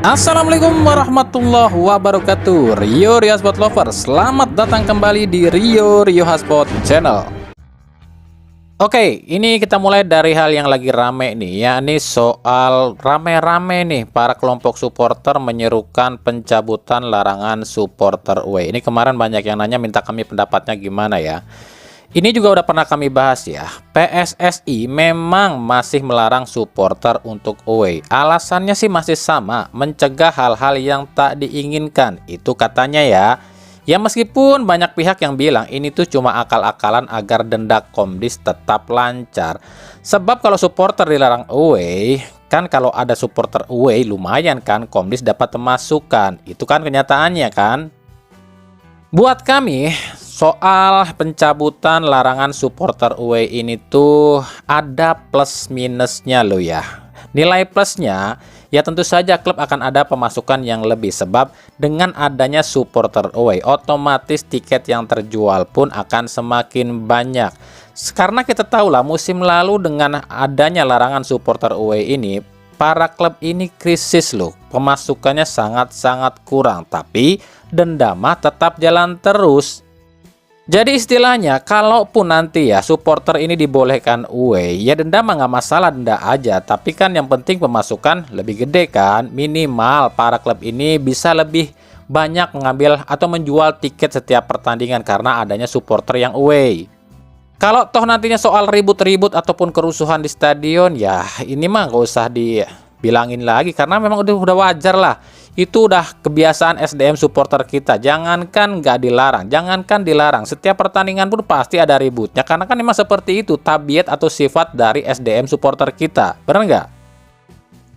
Assalamualaikum warahmatullahi wabarakatuh. Rio Hotspot Lover, selamat datang kembali di Rio Hotspot Channel. Oke, ini kita mulai dari hal yang lagi rame nih, yakni soal rame-rame nih para kelompok supporter menyerukan pencabutan larangan supporter away. Ini kemarin banyak yang nanya, minta kami pendapatnya gimana ya. Ini juga udah pernah kami bahas ya. PSSI memang masih melarang supporter untuk away. Alasannya sih masih sama, mencegah hal-hal yang tak diinginkan. Itu katanya ya. Ya meskipun banyak pihak yang bilang ini tuh cuma akal-akalan agar denda Komdis tetap lancar. Sebab kalau supporter dilarang away, kan kalau ada supporter away lumayan kan Komdis dapat pemasukan. Itu kan kenyataannya kan. Buat kami, soal pencabutan larangan supporter away ini tuh ada plus minusnya loh ya. Nilai plusnya, ya tentu saja klub akan ada pemasukan yang lebih. Sebab dengan adanya supporter away, otomatis tiket yang terjual pun akan semakin banyak. Karena kita tahu lah musim lalu dengan adanya larangan supporter away ini, para klub ini krisis loh, pemasukannya sangat-sangat kurang, tapi denda mah tetap jalan terus. Jadi istilahnya, kalaupun nanti ya supporter ini dibolehkan away, ya denda mah nggak masalah, denda aja. Tapi kan yang penting pemasukan lebih gede kan, minimal para klub ini bisa lebih banyak mengambil atau menjual tiket setiap pertandingan karena adanya supporter yang away. Kalau toh nantinya soal ribut-ribut ataupun kerusuhan di stadion, ya ini mah nggak usah dibilangin lagi karena memang udah wajar lah. Itu udah kebiasaan SDM supporter kita. Jangankan nggak dilarang, jangankan dilarang, setiap pertandingan pun pasti ada ributnya karena kan memang seperti itu tabiat atau sifat dari SDM supporter kita. Benar nggak?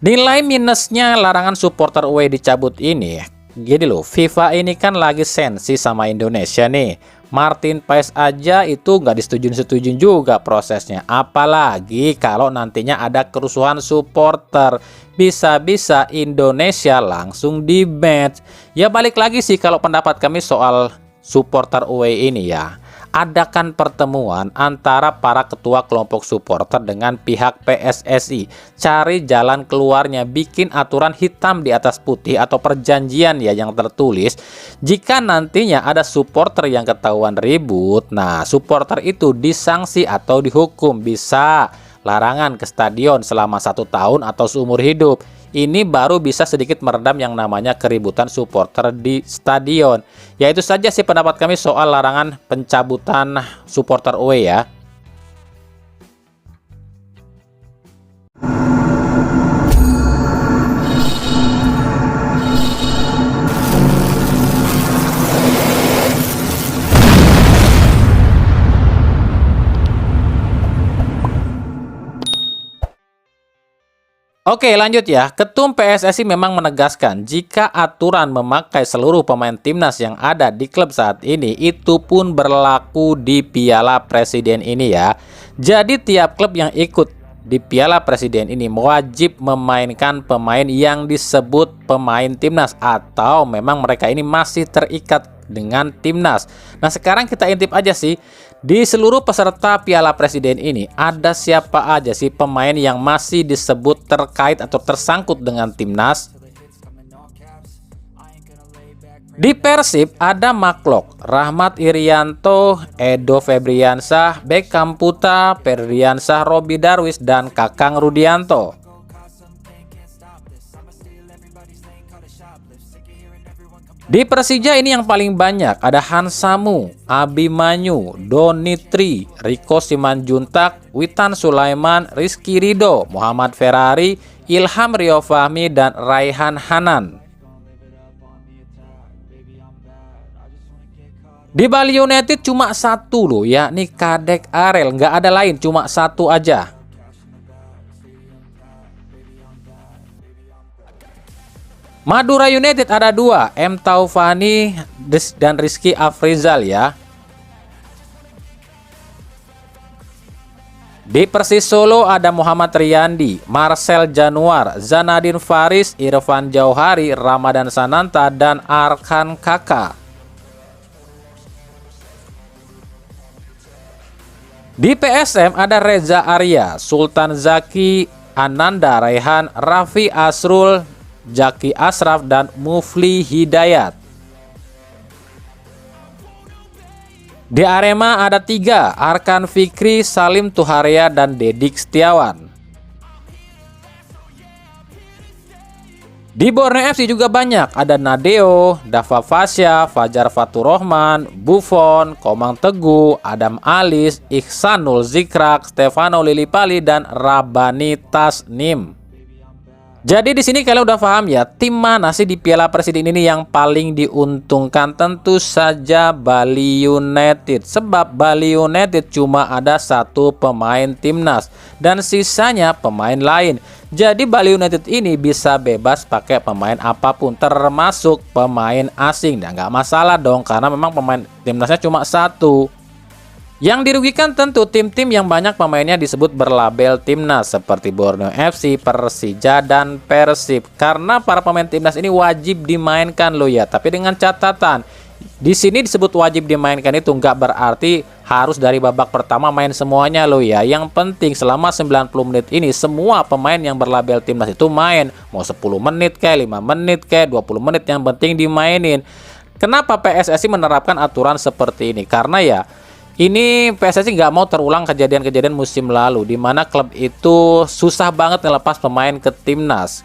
Nilai minusnya larangan supporter away dicabut ini, gini loh, FIFA ini kan lagi sensi sama Indonesia nih. Martin Paes aja itu nggak disetujui juga prosesnya. Apalagi kalau nantinya ada kerusuhan supporter, bisa-bisa Indonesia langsung di match. Ya balik lagi sih kalau pendapat kami soal supporter away ini ya. Adakan pertemuan antara para ketua kelompok supporter dengan pihak PSSI. Cari jalan keluarnya, bikin aturan hitam di atas putih atau perjanjian ya yang tertulis. Jika nantinya ada supporter yang ketahuan ribut, nah supporter itu disanksi atau dihukum. Bisa larangan ke stadion selama 1 tahun atau seumur hidup. Ini baru bisa sedikit meredam yang namanya keributan supporter di stadion. Ya itu saja sih pendapat kami soal larangan pencabutan supporter away ya. Oke lanjut ya, Ketum PSSI memang menegaskan jika aturan memakai seluruh pemain timnas yang ada di klub saat ini itu pun berlaku di Piala Presiden ini ya. Jadi tiap klub yang ikut di Piala Presiden ini wajib memainkan pemain yang disebut pemain timnas atau memang mereka ini masih terikat dengan timnas. Nah sekarang kita intip aja sih, di seluruh peserta Piala Presiden ini ada siapa aja sih pemain yang masih disebut terkait atau tersangkut dengan timnas. Di Persib ada Maklok, Rahmat Irianto, Edo Febriansah, Beckham Putra, Ferdiansah, Robi Darwis, dan Kakang Rudianto. Di Persija ini yang paling banyak ada Hansamu, Abimanyu, Donitri, Riko Simanjuntak, Witan Sulaiman, Rizky Ridho, Muhammad Ferrari, Ilham Rio Fahmi, dan Raihan Hanan. Di Bali United cuma satu loh, yakni Kadek Arel, nggak ada lain, cuma satu aja. Madura United ada 2, M. Taufani dan Rizky Afrizal ya. Di Persis Solo ada Muhammad Riyandi, Marcel Januar, Zanadin Faris, Irfan Jauhari, Ramadan Sananta, dan Arkan Kaka. Di PSM ada Reza Arya, Sultan Zaki, Ananda Raihan, Raffi Asrul, Jaki Ashraf, dan Mufli Hidayat. Di Arema ada 3, Arkan Fikri, Salim Tuharia, dan Dedik Setiawan. Di Borneo FC juga banyak, ada Nadeo, Dava Fasya, Fajar Faturrahman, Buffon, Komang Teguh, Adam Alis, Ihsanul Zikrak, Stefano Lillipali, dan Rabani Tasnim. Jadi di sini kalian udah paham ya, tim mana sih di Piala Presiden ini yang paling diuntungkan? Tentu saja Bali United. Sebab Bali United cuma ada 1 pemain timnas dan sisanya pemain lain. Jadi Bali United ini bisa bebas pakai pemain apapun, termasuk pemain asing. Dan nggak masalah dong, karena memang pemain timnasnya cuma 1. Yang dirugikan tentu tim-tim yang banyak pemainnya disebut berlabel timnas seperti Borneo FC, Persija, dan Persib. Karena para pemain timnas ini wajib dimainkan loh ya. Tapi dengan catatan, di sini disebut wajib dimainkan itu nggak berarti harus dari babak pertama main semuanya loh ya. Yang penting selama 90 menit ini semua pemain yang berlabel timnas itu main. Mau 10 menit kayak 5 menit kayak 20 menit, yang penting dimainin. Kenapa PSSI menerapkan aturan seperti ini? Karena ya ini PSSI nggak mau terulang kejadian-kejadian musim lalu di mana klub itu susah banget ngelepas pemain ke timnas.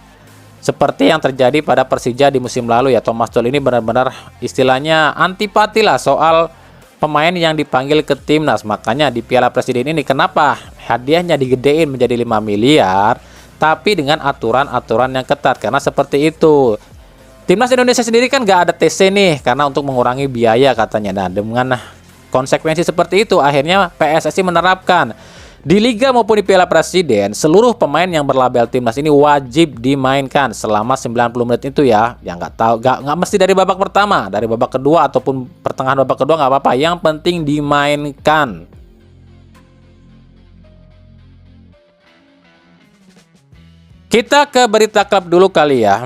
Seperti yang terjadi pada Persija di musim lalu ya. Thomas Tuchel ini benar-benar istilahnya antipati lah soal pemain yang dipanggil ke timnas. Makanya di Piala Presiden ini kenapa hadiahnya digedein menjadi 5 miliar tapi dengan aturan-aturan yang ketat, karena seperti itu. Timnas Indonesia sendiri kan nggak ada TC nih karena untuk mengurangi biaya katanya. Nah, dengan konsekuensi seperti itu akhirnya PSSI menerapkan di Liga maupun di Piala Presiden seluruh pemain yang berlabel timnas ini wajib dimainkan selama 90 menit itu ya. Yang nggak mesti dari babak pertama, dari babak kedua ataupun pertengahan babak kedua nggak apa-apa, yang penting dimainkan. Kita ke berita klub dulu kali ya.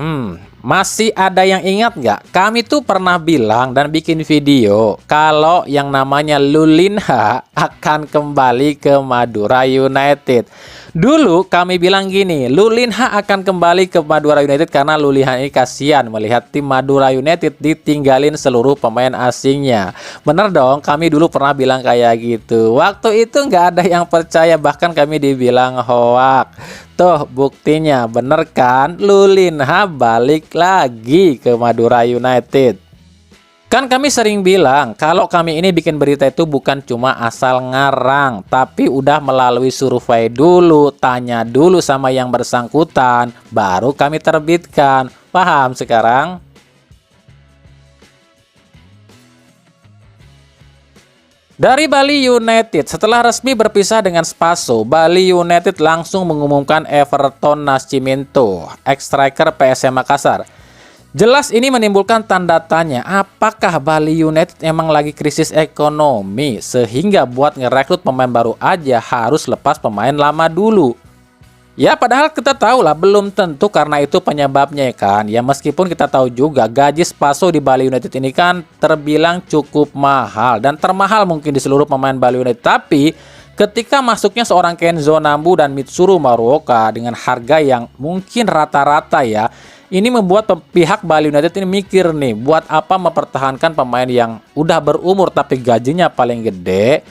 Masih ada yang ingat nggak? Kami tuh pernah bilang dan bikin video kalau yang namanya Lulinha akan kembali ke Madura United. Dulu kami bilang gini, Lulinha akan kembali ke Madura United karena Lulinha ini kasihan melihat tim Madura United ditinggalin seluruh pemain asingnya. Bener dong, kami dulu pernah bilang kayak gitu. Waktu itu nggak ada yang percaya, bahkan kami dibilang hoak. Tuh buktinya, bener kan? Lulinha balik lagi ke Madura United. Kan kami sering bilang kalau kami ini bikin berita itu bukan cuma asal ngarang, tapi udah melalui survei dulu, tanya dulu sama yang bersangkutan, baru kami terbitkan. Paham sekarang? Dari Bali United, setelah resmi berpisah dengan Spaso, Bali United langsung mengumumkan Everton Nascimento, ex-striker PSM Makassar. Jelas ini menimbulkan tanda tanya, apakah Bali United emang lagi krisis ekonomi sehingga buat ngerekrut pemain baru aja harus lepas pemain lama dulu? Ya padahal kita tahu lah belum tentu karena itu penyebabnya kan. Ya meskipun kita tahu juga gaji Spaso di Bali United ini kan terbilang cukup mahal dan termahal mungkin di seluruh pemain Bali United. Tapi ketika masuknya seorang Kenzo Nambu dan Mitsuru Maruoka dengan harga yang mungkin rata-rata ya, ini membuat pihak Bali United ini mikir nih, buat apa mempertahankan pemain yang udah berumur tapi gajinya paling gede.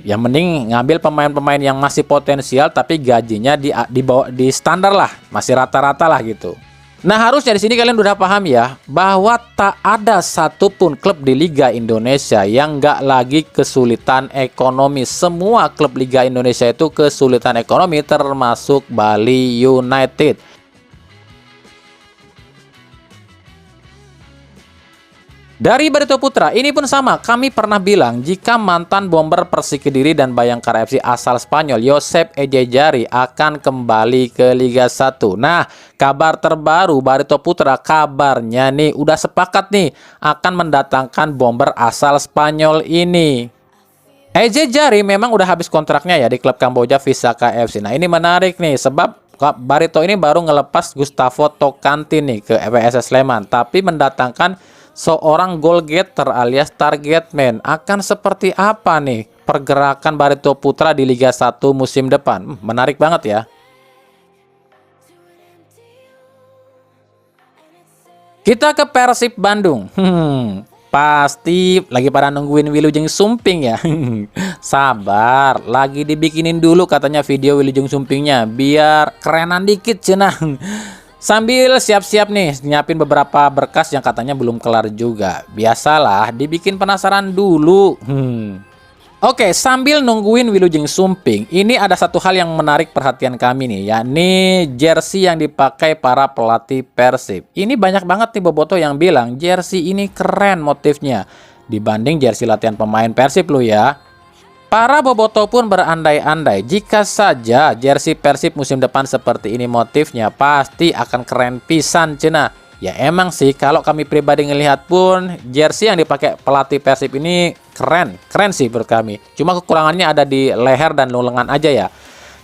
Ya mending ngambil pemain-pemain yang masih potensial tapi gajinya di standar lah, masih rata-rata lah gitu. Nah harusnya di sini kalian udah paham ya, bahwa tak ada satupun klub di Liga Indonesia yang nggak lagi kesulitan ekonomi. Semua klub Liga Indonesia itu kesulitan ekonomi, termasuk Bali United. Dari Barito Putra, ini pun sama, kami pernah bilang jika mantan bomber Persik Kediri dan Bayangkara FC asal Spanyol Josep Ejejari akan kembali ke Liga 1. Nah, kabar terbaru Barito Putra kabarnya nih udah sepakat nih akan mendatangkan bomber asal Spanyol ini. Ejejari memang udah habis kontraknya ya di klub Kamboja Visaka FC. Nah, ini menarik nih sebab Barito ini baru ngelepas Gustavo Tokanti nih ke PSS Sleman, tapi mendatangkan seorang goal getter alias target man. Akan seperti apa nih pergerakan Barito Putra di Liga 1 musim depan? Menarik banget ya. Kita ke Persib Bandung. Pasti lagi pada nungguin Wilujeng Sumping ya. Sabar, lagi dibikinin dulu katanya video Wilujeng Sumpingnya biar kerenan dikit cenah. Sambil siap-siap nih nyiapin beberapa berkas yang katanya belum kelar juga. Biasalah dibikin penasaran dulu. Oke, sambil nungguin Wilujeng Sumping, ini ada satu hal yang menarik perhatian kami nih, yakni jersey yang dipakai para pelatih Persib. Ini banyak banget nih boboto yang bilang jersey ini keren motifnya dibanding jersey latihan pemain Persib lo ya. Para boboto pun berandai-andai jika saja jersey Persib musim depan seperti ini motifnya pasti akan keren pisan cenah. Ya emang sih kalau kami pribadi ngelihat pun jersey yang dipakai pelatih Persib ini keren sih menurut kami. Cuma kekurangannya ada di leher dan lengan aja ya.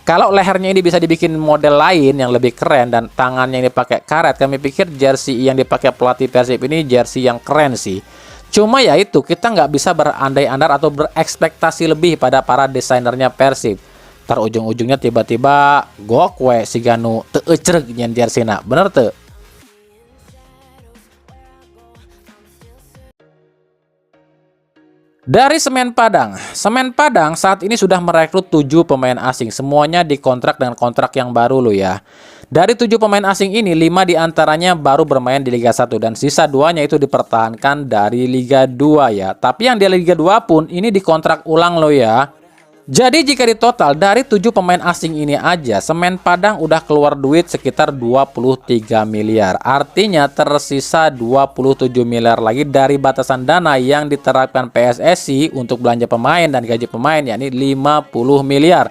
Kalau lehernya ini bisa dibikin model lain yang lebih keren dan tangannya yang dipakai karet, kami pikir jersey yang dipakai pelatih Persib ini jersey yang keren sih. Cuma ya itu kita nggak bisa berandai-andai atau berekspektasi lebih pada para desainernya Persib. Ntar ujung-ujungnya tiba-tiba gok we si Ganu teu ecreg nyen jersey na. Bener teu? Dari Semen Padang saat ini sudah merekrut 7 pemain asing. Semuanya dikontrak dengan kontrak yang baru loh ya. Dari 7 pemain asing ini, 5 diantaranya baru bermain di Liga 1 dan sisa 2-nya itu dipertahankan dari Liga 2 ya. Tapi yang di Liga 2 pun ini dikontrak ulang loh ya. Jadi jika ditotal dari 7 pemain asing ini aja, Semen Padang udah keluar duit sekitar 23 miliar. Artinya tersisa 27 miliar lagi dari batasan dana yang diterapkan PSSI untuk belanja pemain dan gaji pemain, yakni 50 miliar.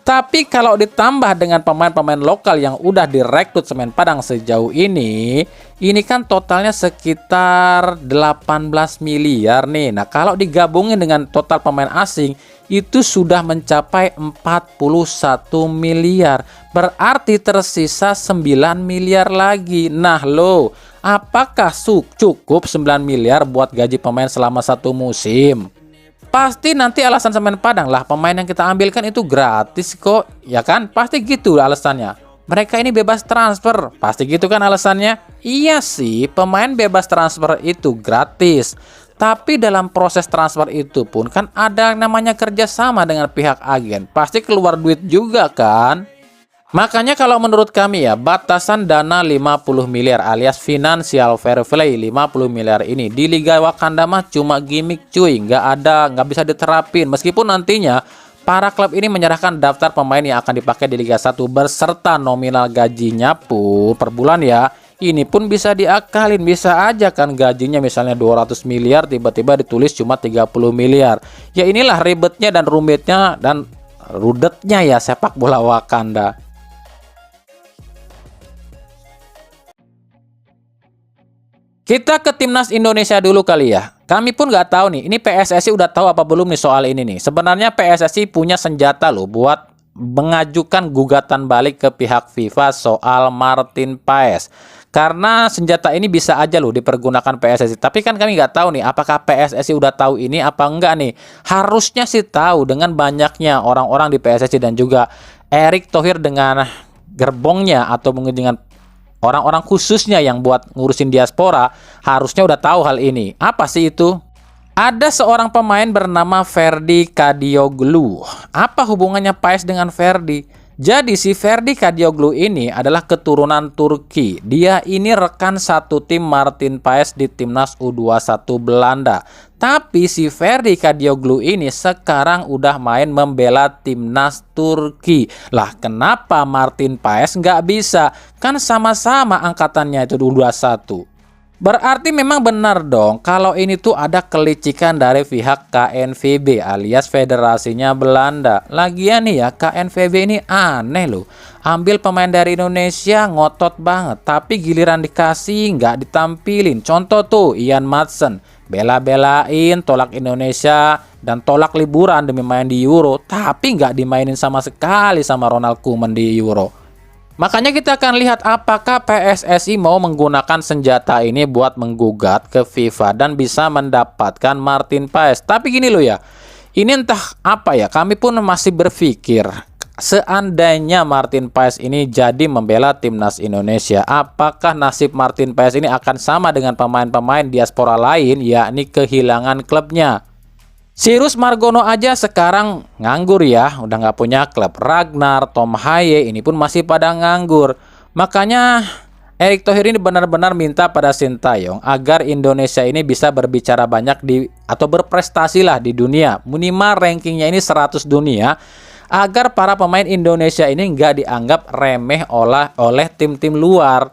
Tapi kalau ditambah dengan pemain-pemain lokal yang udah direkrut Semen Padang sejauh ini kan totalnya sekitar 18 miliar nih. Nah kalau digabungin dengan total pemain asing, itu sudah mencapai 41 miliar. Berarti tersisa 9 miliar lagi. Nah lo, apakah cukup 9 miliar buat gaji pemain selama 1 musim? Pasti nanti alasan Semen Padang lah, pemain yang kita ambilkan itu gratis kok, ya kan? Pasti gitu alasannya. Mereka ini bebas transfer, pasti gitu kan alasannya? Iya sih, pemain bebas transfer itu gratis. Tapi dalam proses transfer itu pun kan ada yang namanya kerjasama dengan pihak agen. Pasti keluar duit juga kan? Makanya kalau menurut kami ya, batasan dana 50 miliar alias financial fair play 50 miliar ini di Liga Wakanda mah cuma gimmick cuy, nggak bisa diterapin. Meskipun nantinya para klub ini menyerahkan daftar pemain yang akan dipakai di Liga 1 berserta nominal gajinya pun per bulan ya. Ini pun bisa diakalin, bisa aja kan gajinya misalnya 200 miliar tiba-tiba ditulis cuma 30 miliar. Ya inilah ribetnya dan rumitnya dan rudetnya ya sepak bola Wakanda. Kita ke timnas Indonesia dulu kali ya. Kami pun nggak tahu nih, ini PSSI udah tahu apa belum nih soal ini nih. Sebenarnya PSSI punya senjata loh buat mengajukan gugatan balik ke pihak FIFA soal Martin Paes. Karena senjata ini bisa aja loh dipergunakan PSSI. Tapi kan kami nggak tahu nih, apakah PSSI udah tahu ini apa enggak nih. Harusnya sih tahu dengan banyaknya orang-orang di PSSI dan juga Erick Thohir dengan gerbongnya atau mungkin dengan orang-orang khususnya yang buat ngurusin diaspora harusnya udah tahu hal ini. Apa sih itu? Ada seorang pemain bernama Ferdi Kadıoğlu. Apa hubungannya Paes dengan Ferdi? Jadi si Ferdi Kadıoğlu ini adalah keturunan Turki. Dia ini rekan satu tim Martin Paes di timnas U21 Belanda. Tapi si Ferdi Kadıoğlu ini sekarang udah main membela timnas Turki. Lah kenapa Martin Paes nggak bisa? Kan sama-sama angkatannya itu U21. Berarti memang benar dong kalau ini tuh ada kelicikan dari pihak KNVB alias Federasinya Belanda. Lagian nih ya KNVB ini aneh loh. Ambil pemain dari Indonesia ngotot banget, tapi giliran dikasih nggak ditampilin. Contoh tuh Ian Maatsen, bela-belain tolak Indonesia dan tolak liburan demi main di Euro, tapi nggak dimainin sama sekali sama Ronald Koeman di Euro. Makanya kita akan lihat apakah PSSI mau menggunakan senjata ini buat menggugat ke FIFA dan bisa mendapatkan Martin Paes. Tapi gini loh ya, ini entah apa ya, kami pun masih berpikir seandainya Martin Paes ini jadi membela timnas Indonesia, apakah nasib Martin Paes ini akan sama dengan pemain-pemain diaspora lain, yakni kehilangan klubnya? Cyrus Margono aja sekarang nganggur ya, udah nggak punya klub. Ragnar, Tom Haye ini pun masih pada nganggur. Makanya Erick Thohir ini benar-benar minta pada Sintayong agar Indonesia ini bisa berbicara banyak atau berprestasi lah di dunia. Minimal rankingnya ini 100 dunia, agar para pemain Indonesia ini nggak dianggap remeh oleh tim-tim luar.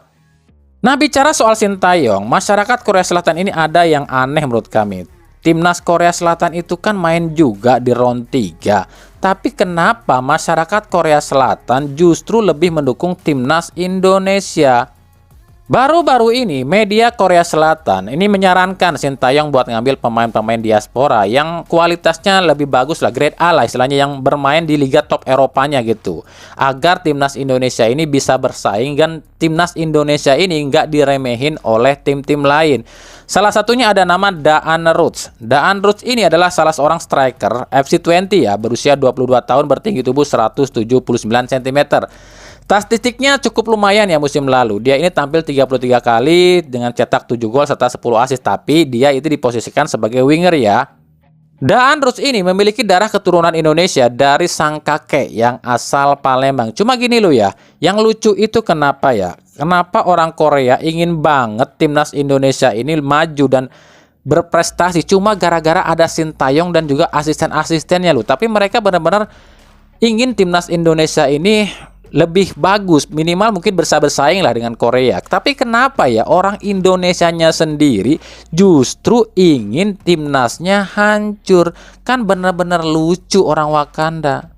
Nah, bicara soal Sintayong, masyarakat Korea Selatan ini ada yang aneh menurut kami. Timnas Korea Selatan itu kan main juga di round 3. Tapi kenapa masyarakat Korea Selatan justru lebih mendukung timnas Indonesia? Baru-baru ini media Korea Selatan ini menyarankan Sintayong buat ngambil pemain-pemain diaspora yang kualitasnya lebih bagus lah, grade A lah istilahnya, yang bermain di liga top Eropanya gitu, agar timnas Indonesia ini bisa bersaing dan timnas Indonesia ini nggak diremehin oleh tim-tim lain. Salah satunya ada nama Daan Ruts. Daan Ruts ini adalah salah seorang striker FC20 ya, berusia 22 tahun, bertinggi tubuh 179 cm. Statistiknya cukup lumayan ya musim lalu. Dia ini tampil 33 kali dengan cetak 7 gol serta 10 assist, tapi dia itu diposisikan sebagai winger ya. Daan Ruts ini memiliki darah keturunan Indonesia dari sang kakek yang asal Palembang. Cuma gini loh ya, yang lucu itu kenapa ya? Kenapa orang Korea ingin banget timnas Indonesia ini maju dan berprestasi cuma gara-gara ada Sintayong dan juga asisten-asistennya loh. Tapi mereka benar-benar ingin timnas Indonesia ini lebih bagus, minimal mungkin bersaing lah dengan Korea. Tapi kenapa ya orang Indonesianya sendiri justru ingin timnasnya hancur? Kan benar-benar lucu orang Wakanda.